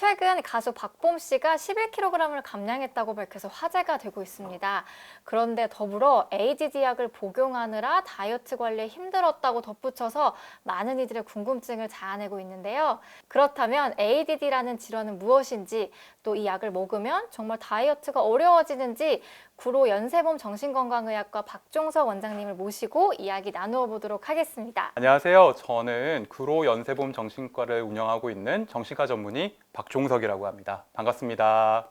최근 가수 박봄 씨가 11kg을 감량했다고 밝혀서 화제가 되고 있습니다. 그런데 더불어 ADD 약을 복용하느라 다이어트 관리에 힘들었다고 덧붙여서 많은 이들의 궁금증을 자아내고 있는데요. 그렇다면 ADD라는 질환은 무엇인지, 또 이 약을 먹으면 정말 다이어트가 어려워지는지 구로 연세봄 정신건강의학과 박종석 원장님을 모시고 이야기 나누어 보도록 하겠습니다. 안녕하세요. 저는 구로 연세봄 정신과를 운영하고 있는 정신과 전문의 박종석이라고 합니다. 반갑습니다.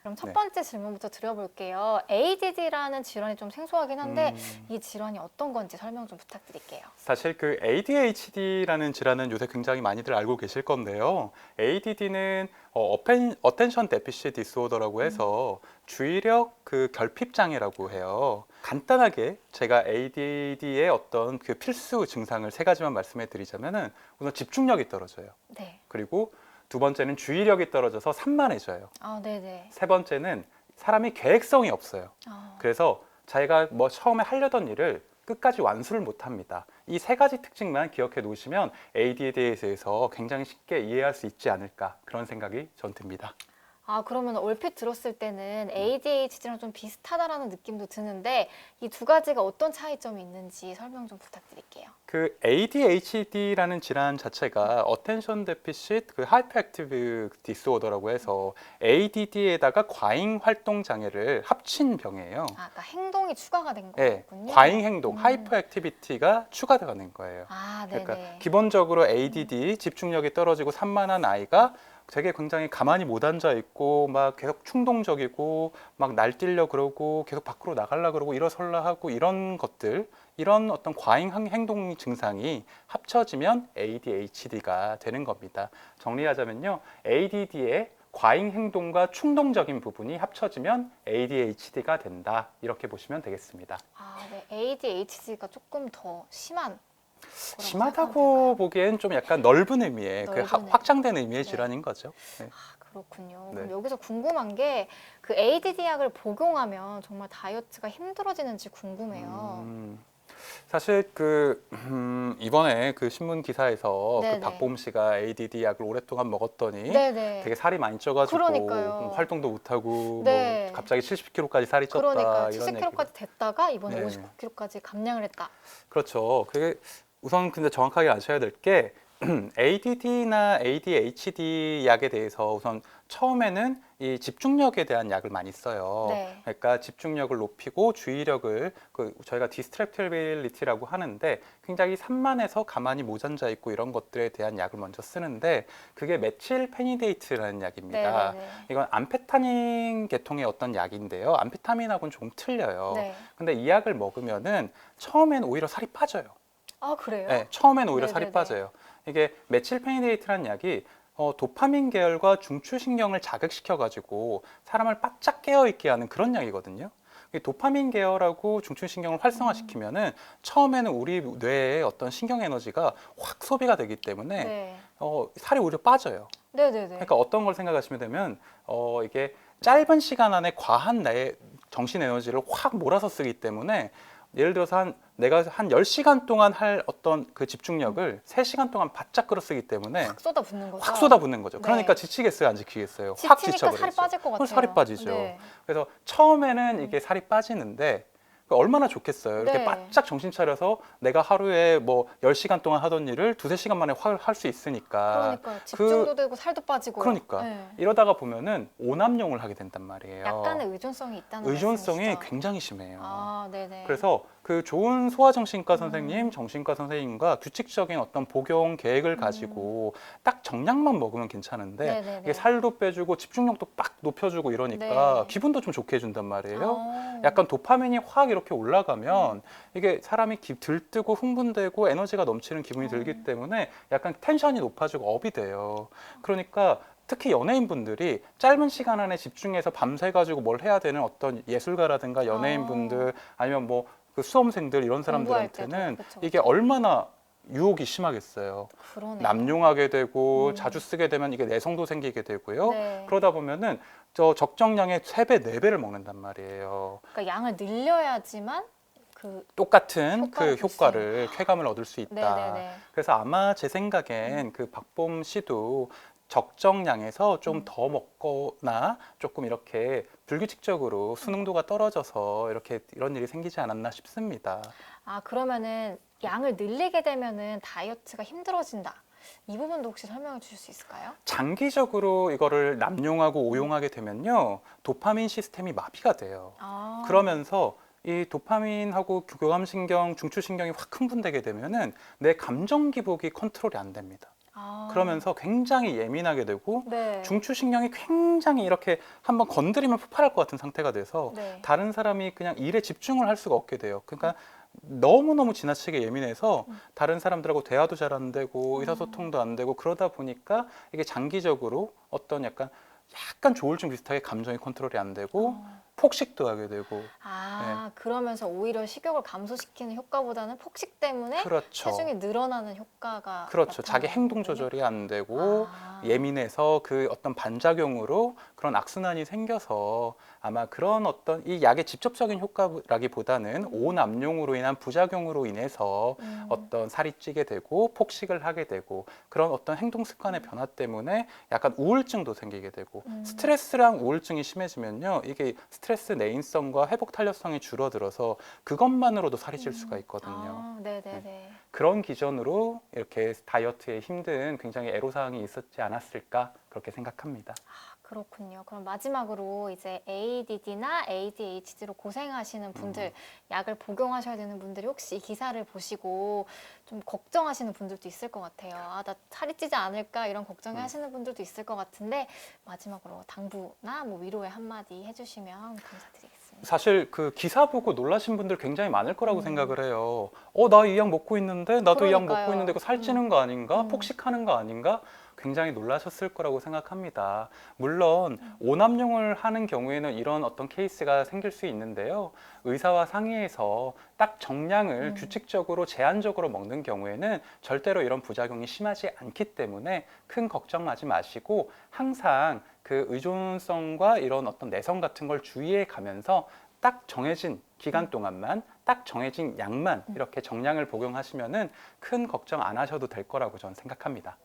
그럼 첫 번째 질문부터 드려볼게요. ADD라는 질환이 좀 생소하긴 한데 이 질환이 어떤 건지 설명 좀 부탁드릴게요. 사실 그 ADHD라는 질환은 요새 굉장히 많이들 알고 계실 건데요. ADD는 Attention Deficit Disorder라고 해서 주의력 그 결핍 장애라고 해요. 간단하게 제가 ADD의 어떤 그 필수 증상을 세 가지만 말씀해 드리자면은 우선 집중력이 떨어져요. 네. 그리고 두 번째는 주의력이 떨어져서 산만해져요. 네네. 세 번째는 사람이 계획성이 없어요. 그래서 자기가 뭐 처음에 하려던 일을 끝까지 완수를 못 합니다. 이 세 가지 특징만 기억해 놓으시면 ADD에 대해서 굉장히 쉽게 이해할 수 있지 않을까, 그런 생각이 전 듭니다. 그러면 얼핏 들었을 때는 ADHD랑 좀 비슷하다라는 느낌도 드는데 이 두 가지가 어떤 차이점이 있는지 설명 좀 부탁드릴게요. 그 ADHD라는 질환 자체가 Attention Deficit Hyperactive Disorder라고 해서 ADD에다가 과잉 활동 장애를 합친 병이에요. 그러니까 행동이 추가가 된 네, 거군요. 과잉 행동, 하이퍼액티비티가 추가되는 거예요. 네네. 그러니까 기본적으로 ADD, 집중력이 떨어지고 산만한 아이가 되게 굉장히 가만히 못 앉아 있고 막 계속 충동적이고 막 날뛰려 그러고 계속 밖으로 나가려 그러고 일어설라 하고 이런 것들, 이런 어떤 과잉 행동 증상이 합쳐지면 ADHD가 되는 겁니다. 정리하자면요, ADD의 과잉 행동과 충동적인 부분이 합쳐지면 ADHD가 된다, 이렇게 보시면 되겠습니다. 네. ADHD가 조금 더 심한 심하다고 보기엔 좀 약간 넓은 의미의 그 넓은 확장된 의미의 네. 질환인 거죠. 네. 그렇군요. 네. 그럼 여기서 궁금한 게 그 ADD 약을 복용하면 정말 다이어트가 힘들어지는지 궁금해요. 사실 이번에 그 신문 기사에서 그 네네. 박봄 씨가 ADD 약을 오랫동안 먹었더니 네네. 되게 살이 많이 쪄가지고 그러니까요. 활동도 못하고 네. 뭐 갑자기 70kg까지 살이 쪘다, 그러니까 이런 70kg까지 됐다가 이번에 네. 59kg까지 감량을 했다. 그렇죠. 그게 우선 근데 정확하게 아셔야 될 게 ADD나 ADHD 약에 대해서 우선 처음에는 이 집중력에 대한 약을 많이 써요. 네. 그러니까 집중력을 높이고 주의력을 저희가 디스트랙티빌리티라고 하는데 굉장히 산만해서 가만히 못 앉아 있고 이런 것들에 대한 약을 먼저 쓰는데 그게 메칠 페니데이트라는 약입니다. 네네네. 이건 암페타민 계통의 어떤 약인데요. 암페타민하고는 좀 틀려요. 네. 근데 이 약을 먹으면은 처음엔 오히려 살이 빠져요. 그래요? 네, 처음엔 오히려 살이 네네네. 빠져요. 이게 메칠페니데이트라는 약이 도파민 계열과 중추신경을 자극시켜가지고 사람을 바짝 깨어있게 하는 그런 약이거든요. 이 도파민 계열하고 중추신경을 활성화시키면은 처음에는 우리 뇌의 어떤 신경 에너지가 확 소비가 되기 때문에 네. 살이 오히려 빠져요. 네네네. 그러니까 어떤 걸 생각하시면 되면 이게 짧은 시간 안에 과한 내 정신 에너지를 확 몰아서 쓰기 때문에 예를 들어서 내가 한 10시간 동안 할 어떤 그 집중력을 3시간 동안 바짝 끌어쓰기 때문에 확 쏟아붓는 거죠. 확 쏟아붓는 거죠. 네. 그러니까 지치겠어요, 안 지치겠어요? 확 지치니까 지쳐버리죠. 살이 빠질 것 같아요. 살이 빠지죠. 네. 그래서 처음에는 이게 살이 빠지는데 얼마나 좋겠어요. 이렇게 네. 바짝 정신 차려서 내가 하루에 뭐 10시간 동안 하던 일을 2~3시간 만에 할 수 있으니까. 그러니까 집중도 되고 살도 빠지고. 그러니까 네. 이러다가 보면은 오남용을 하게 된단 말이에요. 약간의 의존성이 있다는 의존성이 말씀이시죠? 굉장히 심해요. 네네. 그래서 그 좋은 소아정신과 선생님, 정신과 선생님과 규칙적인 어떤 복용 계획을 가지고 딱 정량만 먹으면 괜찮은데 네네네. 이게 살도 빼주고 집중력도 빡 높여주고 이러니까 네. 기분도 좀 좋게 해준단 말이에요. 약간 도파민이 확 이렇게 올라가면 이게 사람이 들뜨고 흥분되고 에너지가 넘치는 기분이 들기 때문에 약간 텐션이 높아지고 업이 돼요. 그러니까 특히 연예인분들이 짧은 시간 안에 집중해서 밤새가지고 뭘 해야 되는 어떤 예술가라든가 연예인분들 아니면 뭐 그 수험생들 이런 공부할 사람들한테는 때도. 그쵸, 이게 그쵸. 얼마나 유혹이 심하겠어요. 그러네요. 남용하게 되고 자주 쓰게 되면 이게 내성도 생기게 되고요. 네. 그러다 보면은 저 적정량의 3배, 4배를 먹는단 말이에요. 그러니까 양을 늘려야지만 그 똑같은 그 효과를 볼 수 효과를, 쾌감을 얻을 수 있다. 네네네. 그래서 아마 제 생각엔 그 박봄 씨도 적정량에서 좀 더 먹거나 조금 이렇게 불규칙적으로 수능도가 떨어져서 이렇게 이런 일이 생기지 않았나 싶습니다. 아, 그러면은 양을 늘리게 되면은 다이어트가 힘들어진다. 이 부분도 혹시 설명해 주실 수 있을까요? 장기적으로 이거를 남용하고 오용하게 되면요, 도파민 시스템이 마비가 돼요. 아, 그러면서 이 도파민하고 교감신경, 중추신경이 확 흥분되게 되면은 내 감정 기복이 컨트롤이 안 됩니다. 아, 그러면서 굉장히 예민하게 되고 네. 중추신경이 굉장히 이렇게 한번 건드리면 폭발할 것 같은 상태가 돼서 네. 다른 사람이 그냥 일에 집중을 할 수가 없게 돼요. 그러니까 너무너무 지나치게 예민해서 다른 사람들하고 대화도 잘 안 되고 의사소통도 안 되고 그러다 보니까 이게 장기적으로 어떤 약간 조울증 비슷하게 감정이 컨트롤이 안 되고 폭식도 하게 되고. 아, 그러면서 오히려 식욕을 감소시키는 효과보다는 폭식 때문에 그렇죠. 체중이 늘어나는 효과가 그렇죠. 자기 나타나는 행동 거군요. 조절이 안 되고 아. 예민해서 그 어떤 반작용으로 그런 악순환이 생겨서 아마 그런 어떤 이 약의 직접적인 효과라기보다는 오남용으로 인한 부작용으로 인해서 어떤 살이 찌게 되고 폭식을 하게 되고 그런 어떤 행동 습관의 변화 때문에 약간 우울증도 생기게 되고 스트레스랑 우울증이 심해지면요, 이게 스트레스 내인성과 회복 탄력성이 줄어들어서 그것만으로도 살이 찔 수가 있거든요. 아, 네네네. 그런 기전으로 이렇게 다이어트에 힘든 굉장히 애로사항이 있었지 않았을까 그렇게 생각합니다. 그렇군요. 그럼 마지막으로 이제 ADD나 ADHD로 고생하시는 분들, 약을 복용하셔야 되는 분들이 혹시 이 기사를 보시고 좀 걱정하시는 분들도 있을 것 같아요. 아, 나 살이 찌지 않을까 이런 걱정을 하시는 분들도 있을 것 같은데 마지막으로 당부나 뭐 위로의 한마디 해주시면 감사드리겠습니다. 사실 그 기사 보고 놀라신 분들 굉장히 많을 거라고 생각을 해요. 나 이 약 먹고 있는데 나도 이 약 먹고 그러니까요. 있는데 이거 살찌는 거 아닌가? 음. 폭식하는 거 아닌가? 굉장히 놀라셨을 거라고 생각합니다. 물론 오남용을 하는 경우에는 이런 어떤 케이스가 생길 수 있는데요. 의사와 상의해서 딱 정량을 규칙적으로 제한적으로 먹는 경우에는 절대로 이런 부작용이 심하지 않기 때문에 큰 걱정하지 마시고 항상 그 의존성과 이런 어떤 내성 같은 걸 주의해 가면서 딱 정해진 기간 동안만 딱 정해진 약만 이렇게 정량을 복용하시면은 큰 걱정 안 하셔도 될 거라고 저는 생각합니다.